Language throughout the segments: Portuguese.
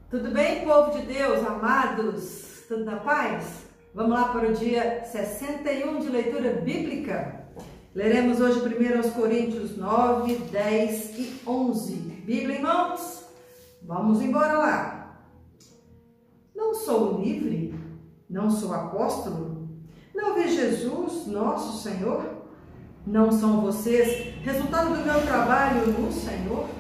Tudo bem, povo de Deus, amados? Tudo na paz? Vamos lá para o dia 61 de leitura bíblica. Leremos hoje 1 Coríntios 9, 10 e 11. Bíblia em mãos? Vamos embora lá. Não sou livre? Não sou apóstolo? Não vi Jesus, nosso Senhor? Não são vocês resultado do meu trabalho no Senhor?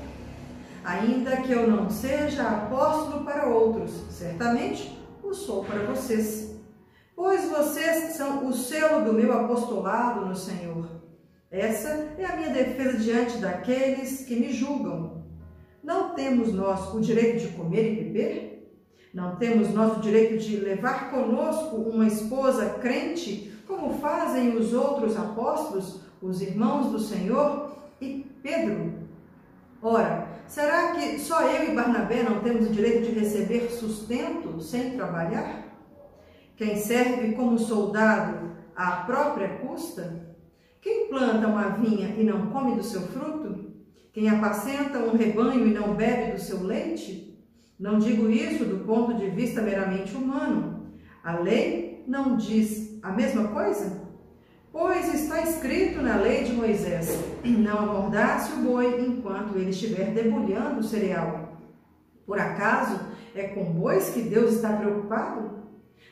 Ainda que eu não seja apóstolo para outros, certamente o sou para vocês, pois vocês são o selo do meu apostolado no Senhor. Essa é a minha defesa diante daqueles que me julgam. Não temos nós o direito de comer e beber? Não temos nós o direito de levar conosco uma esposa crente, como fazem os outros apóstolos, os irmãos do Senhor e Pedro? Ora, será que só eu e Barnabé não temos o direito de receber sustento sem trabalhar? Quem serve como soldado à própria custa? Quem planta uma vinha e não come do seu fruto? Quem apacenta um rebanho e não bebe do seu leite? Não digo isso do ponto de vista meramente humano. A lei não diz a mesma coisa? Pois está escrito na lei de Moisés: não amordace o boi enquanto ele estiver debulhando o cereal. Por acaso é com bois que Deus está preocupado?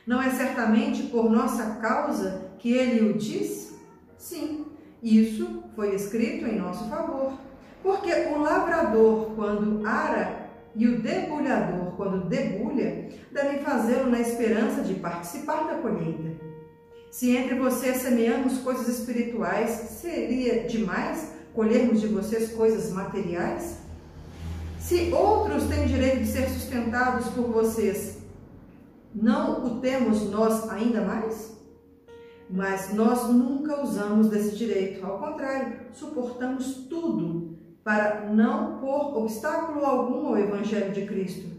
Não é certamente por nossa causa que ele o diz? Sim, isso foi escrito em nosso favor. Porque o lavrador, quando ara, e o debulhador, quando debulha, devem fazê-lo na esperança de participar da colheita. Se entre vocês semeamos coisas espirituais, seria demais colhermos de vocês coisas materiais? Se outros têm direito de ser sustentados por vocês, não o temos nós ainda mais? Mas nós nunca usamos desse direito. Ao contrário, suportamos tudo para não pôr obstáculo algum ao Evangelho de Cristo.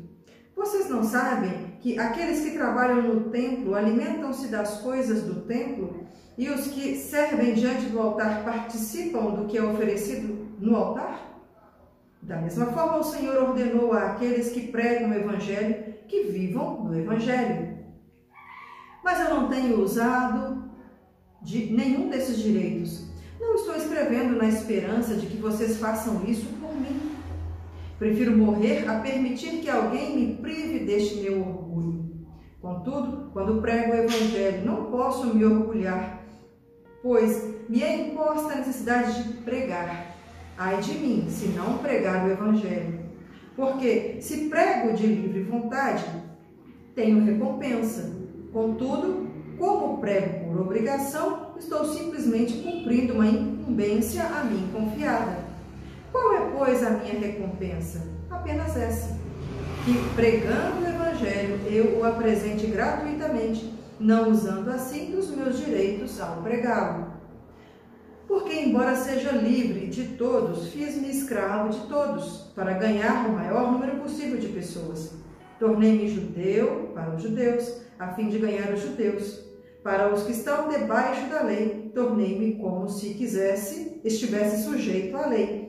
Vocês não sabem que aqueles que trabalham no templo alimentam-se das coisas do templo e os que servem diante do altar participam do que é oferecido no altar? Da mesma forma, o Senhor ordenou àqueles que pregam o Evangelho que vivam do Evangelho. Mas eu não tenho usado de nenhum desses direitos. Não estou escrevendo na esperança de que vocês façam isso por mim. Prefiro morrer a permitir que alguém me prive deste meu orgulho. Contudo, quando prego o Evangelho, não posso me orgulhar, pois me é imposta a necessidade de pregar. Ai de mim, se não pregar o Evangelho. Porque, se prego de livre vontade, tenho recompensa. Contudo, como prego por obrigação, estou simplesmente cumprindo uma incumbência a mim confiada. Qual é, pois, a minha recompensa? Apenas essa: que, pregando o Evangelho, eu o apresente gratuitamente, não usando assim dos meus direitos ao pregá-lo. Porque, embora seja livre de todos, fiz-me escravo de todos, para ganhar o maior número possível de pessoas. Tornei-me judeu para os judeus, a fim de ganhar os judeus. Para os que estão debaixo da lei, tornei-me como se estivesse sujeito à lei,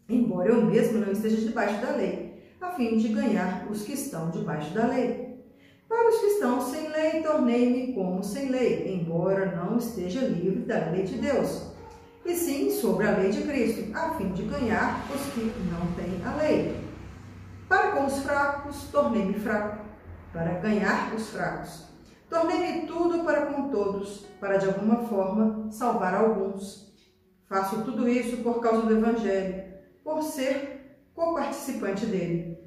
embora eu mesmo não esteja debaixo da lei, a fim de ganhar os que estão debaixo da lei. Para os que estão sem lei, tornei-me como sem lei, embora não esteja livre da lei de Deus, e sim sobre a lei de Cristo, a fim de ganhar os que não têm a lei. Para com os fracos, tornei-me fraco, para ganhar os fracos. Tornei-me tudo para com todos, para de alguma forma salvar alguns. Faço tudo isso por causa do Evangelho, por ser co-participante dele.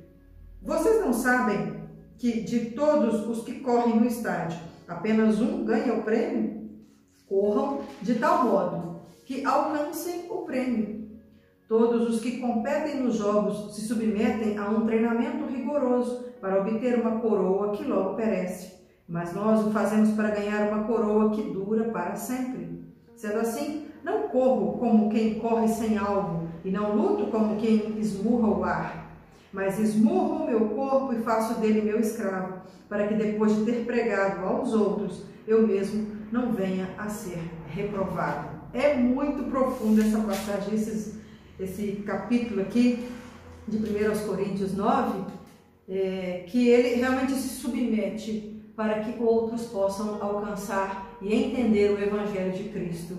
Vocês não sabem que de todos os que correm no estádio, apenas um ganha o prêmio? Corram de tal modo que alcancem o prêmio. Todos os que competem nos jogos se submetem a um treinamento rigoroso para obter uma coroa que logo perece. Mas nós o fazemos para ganhar uma coroa que dura para sempre. Sendo assim, não corro como quem corre sem alvo, e não luto como quem esmurra o ar, mas esmurro o meu corpo e faço dele meu escravo, para que depois de ter pregado aos outros, eu mesmo não venha a ser reprovado. É muito profundo essa passagem, esse capítulo aqui de 1 Coríntios 9, que ele realmente se submete para que outros possam alcançar e entender o Evangelho de Cristo.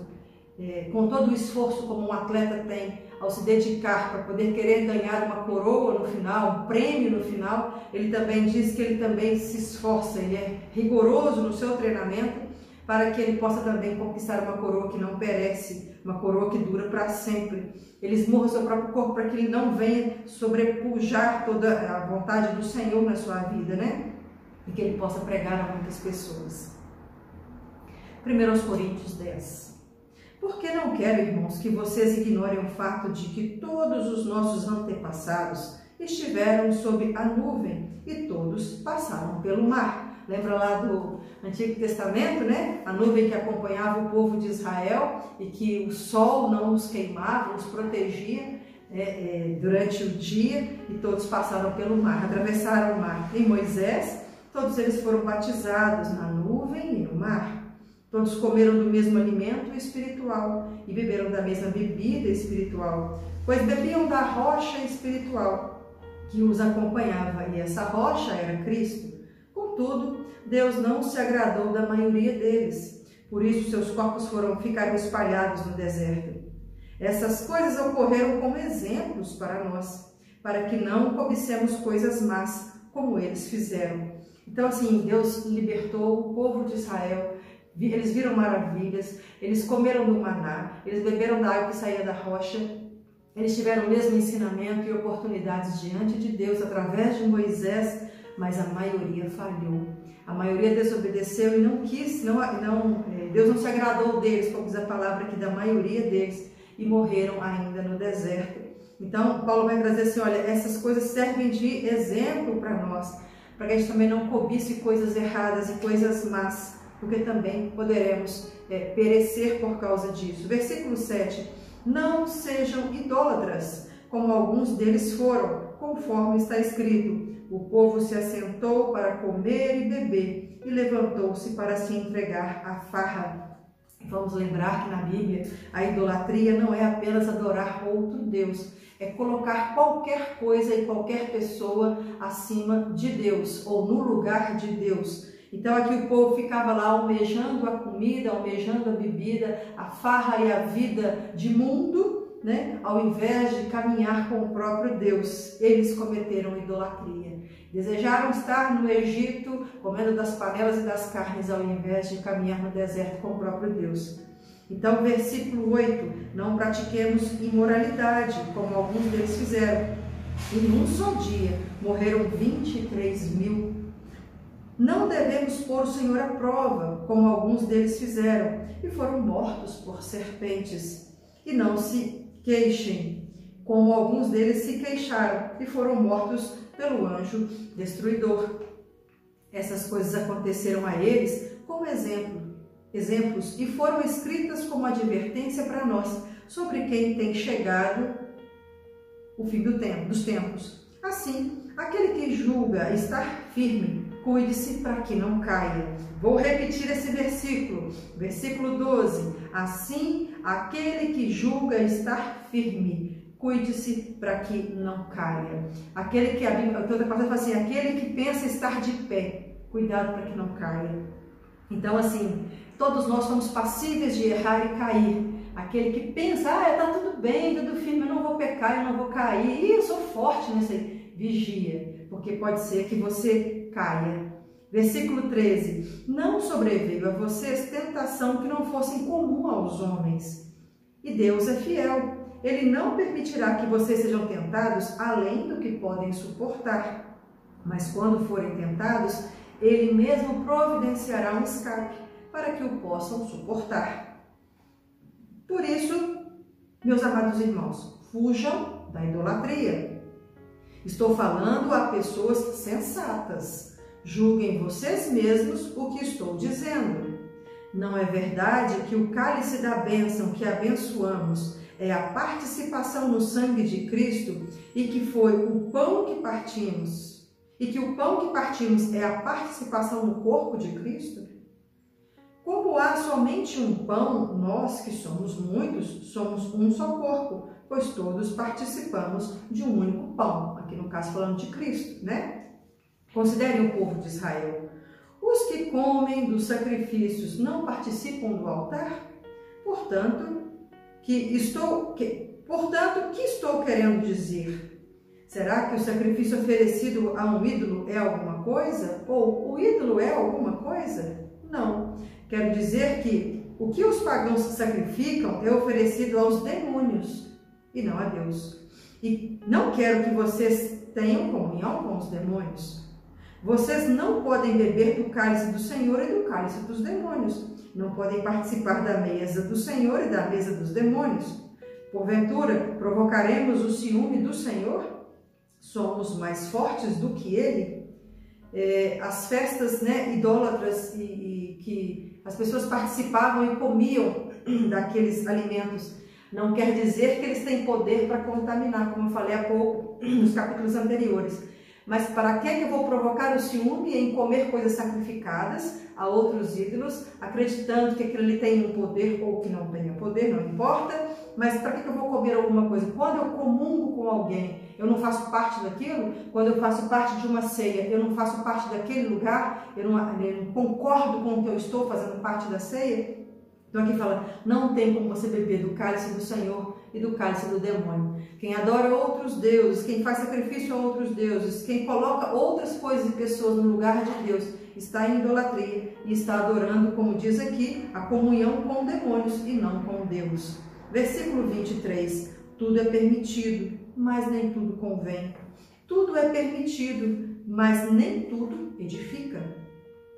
Com todo o esforço como um atleta tem ao se dedicar para poder querer ganhar uma coroa no final, um prêmio no final, ele também diz que ele também se esforça, ele é rigoroso no seu treinamento para que ele possa também conquistar uma coroa que não perece, uma coroa que dura para sempre. Ele esmurra o seu próprio corpo para que ele não venha sobrepujar toda a vontade do Senhor na sua vida, né? E que ele possa pregar a muitas pessoas. 1 Coríntios 10. Porque não quero, irmãos, que vocês ignorem o fato de que todos os nossos antepassados estiveram sob a nuvem e todos passaram pelo mar. Lembra lá do Antigo Testamento, né? A nuvem que acompanhava o povo de Israel e que o sol não os queimava, os protegia durante o dia, e todos passaram pelo mar, atravessaram o mar. Em Moisés, todos eles foram batizados na nuvem e no mar. Todos comeram do mesmo alimento espiritual e beberam da mesma bebida espiritual, pois bebiam da rocha espiritual que os acompanhava, e essa rocha era Cristo. Contudo, Deus não se agradou da maioria deles, por isso seus corpos ficaram espalhados no deserto. Essas coisas ocorreram como exemplos para nós, para que não cobicemos coisas más, como eles fizeram. Então, assim, Deus libertou o povo de Israel. Eles viram maravilhas, eles comeram do maná, eles beberam da água que saía da rocha, eles tiveram o mesmo ensinamento e oportunidades diante de Deus através de Moisés, mas a maioria falhou. A maioria desobedeceu e não quis, Deus não se agradou deles, como diz a palavra aqui, da maioria deles, e morreram ainda no deserto. Então, Paulo vai trazer assim, olha, essas coisas servem de exemplo para nós, para que a gente também não cobice coisas erradas e coisas más, porque também poderemos perecer por causa disso. Versículo 7. Não sejam idólatras, como alguns deles foram, conforme está escrito. O povo se assentou para comer e beber, e levantou-se para se entregar à farra. Vamos lembrar que na Bíblia a idolatria não é apenas adorar outro Deus, é colocar qualquer coisa e qualquer pessoa acima de Deus, ou no lugar de Deus. Então aqui o povo ficava lá almejando a comida, almejando a bebida, a farra e a vida de mundo, né? Ao invés de caminhar com o próprio Deus. Eles cometeram idolatria. Desejaram estar no Egito, comendo das panelas e das carnes, ao invés de caminhar no deserto com o próprio Deus. Então, versículo 8, não pratiquemos imoralidade, como alguns deles fizeram. E num só dia morreram 23.000. Não devemos pôr o Senhor à prova, como alguns deles fizeram, e foram mortos por serpentes. E não se queixem, como alguns deles se queixaram, e foram mortos pelo anjo destruidor. Essas coisas aconteceram a eles como exemplos, e foram escritas como advertência para nós, sobre quem tem chegado o fim dos tempos. Assim, aquele que julga estar firme, cuide-se para que não caia. Vou repetir esse versículo, versículo 12. Assim, aquele que julga estar firme, cuide-se para que não caia. Aquele que, a Bíblia toda fala assim, aquele que pensa estar de pé, cuidado para que não caia. Então, assim, todos nós somos passíveis de errar e cair. Aquele que pensa, tá tudo bem, tudo firme, eu não vou pecar, eu não vou cair, eu sou forte nessa vigia, porque pode ser que você caia. Versículo 13. Não sobreveio a vocês tentação que não fosse comum aos homens. E Deus é fiel. Ele não permitirá que vocês sejam tentados além do que podem suportar. Mas quando forem tentados, Ele mesmo providenciará um escape para que o possam suportar. Por isso, meus amados irmãos, fujam da idolatria. Estou falando a pessoas sensatas. Julguem vocês mesmos o que estou dizendo. Não é verdade que o cálice da bênção que abençoamos é a participação no sangue de Cristo e que foi o pão que partimos? E que o pão que partimos é a participação no corpo de Cristo? Como há somente um pão, nós que somos muitos, somos um só corpo, pois todos participamos de um único pão. Aqui no caso falando de Cristo, né? Considerem o povo de Israel. Os que comem dos sacrifícios não participam do altar? Portanto, que estou querendo dizer? Será que o sacrifício oferecido a um ídolo é alguma coisa? Ou o ídolo é alguma coisa? Não. Quero dizer que o que os pagãos sacrificam é oferecido aos demônios e não a Deus. E não quero que vocês tenham comunhão com os demônios. Vocês não podem beber do cálice do Senhor e do cálice dos demônios. Não podem participar da mesa do Senhor e da mesa dos demônios. Porventura, provocaremos o ciúme do Senhor? Somos mais fortes do que Ele? As festas, idólatras que as pessoas participavam e comiam daqueles alimentos, não quer dizer que eles têm poder para contaminar, como eu falei há pouco nos capítulos anteriores. Mas para que eu vou provocar o ciúme em comer coisas sacrificadas a outros ídolos, acreditando que aquilo ali tem um poder ou que não tenha poder, não importa. Mas para que eu vou comer alguma coisa? Quando eu comungo com alguém, eu não faço parte daquilo? Quando eu faço parte de uma ceia, eu não faço parte daquele lugar? Eu não concordo com o que eu estou fazendo parte da ceia? Então aqui fala, não tem como você beber do cálice do Senhor e do cálice do demônio. Quem adora outros deuses, quem faz sacrifício a outros deuses, quem coloca outras coisas e pessoas no lugar de Deus, está em idolatria e está adorando, como diz aqui, a comunhão com demônios e não com Deus. Versículo 23, tudo é permitido, mas nem tudo convém. Tudo é permitido, mas nem tudo edifica.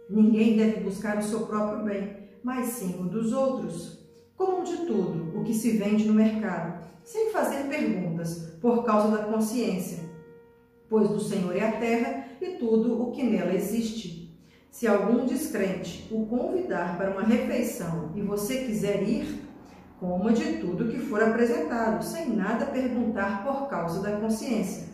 Ninguém deve buscar o seu próprio bem, mas sim o dos outros. Comam de tudo o que se vende no mercado, sem fazer perguntas, por causa da consciência, pois do Senhor é a terra e tudo o que nela existe. Se algum descrente o convidar para uma refeição e você quiser ir, coma de tudo que for apresentado, sem nada perguntar por causa da consciência.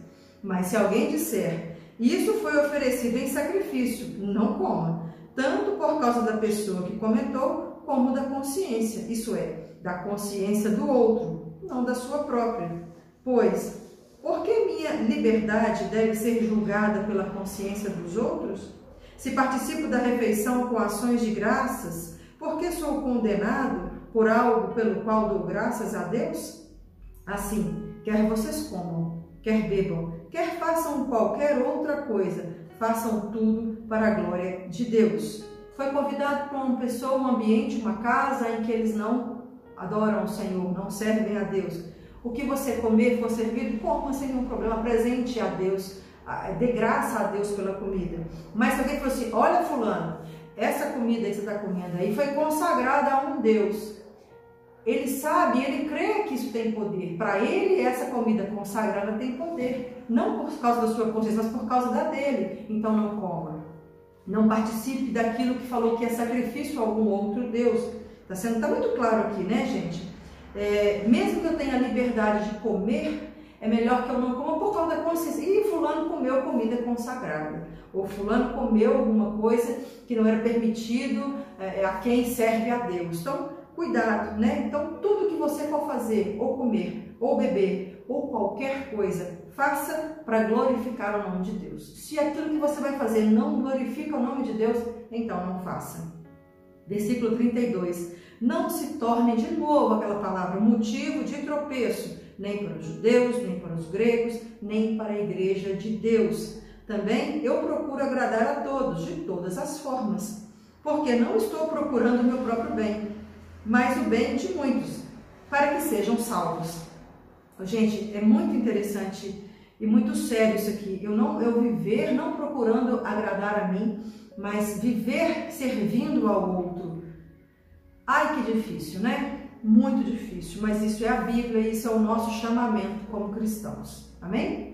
Mas se alguém disser, isso foi oferecido em sacrifício, não coma, tanto por causa da pessoa que comentou, como da consciência, isso é, da consciência do outro, não da sua própria. Pois, por que minha liberdade deve ser julgada pela consciência dos outros? Se participo da refeição com ações de graças, por que sou condenado por algo pelo qual dou graças a Deus? Assim, quer vocês comam, quer bebam, quer façam qualquer outra coisa, façam tudo para a glória de Deus. Foi convidado para uma pessoa, um ambiente, uma casa em que eles não adoram o Senhor, não servem a Deus. O que você comer, for servido, coma sem nenhum problema, presente a Deus, dê graça a Deus pela comida. Mas se alguém falou assim, olha fulano, essa comida que você está comendo aí foi consagrada a um Deus. Ele sabe, ele crê que isso tem poder. Para ele, essa comida consagrada tem poder. Não por causa da sua consciência, mas por causa da dele. Então não coma. Não participe daquilo que falou que é sacrifício a algum outro Deus. Está muito claro aqui, né, gente? Mesmo que eu tenha a liberdade de comer, é melhor que eu não coma por causa da consciência. Ih, fulano comeu comida consagrada. Ou fulano comeu alguma coisa que não era permitido a quem serve a Deus. Então, cuidado, né? Então, tudo que você for fazer, ou comer, ou beber, ou qualquer coisa, faça para glorificar o nome de Deus. Se aquilo que você vai fazer não glorifica o nome de Deus, então não faça. Versículo 32. Não se torne de novo aquela palavra motivo de tropeço, nem para os judeus, nem para os gregos, nem para a igreja de Deus. Também eu procuro agradar a todos, de todas as formas, porque não estou procurando o meu próprio bem, mas o bem de muitos, para que sejam salvos. Gente, é muito interessante e muito sério isso aqui. Eu viver não procurando agradar a mim, mas viver servindo ao outro. Ai, que difícil, né? Muito difícil, mas isso é a Bíblia e isso é o nosso chamamento como cristãos. Amém?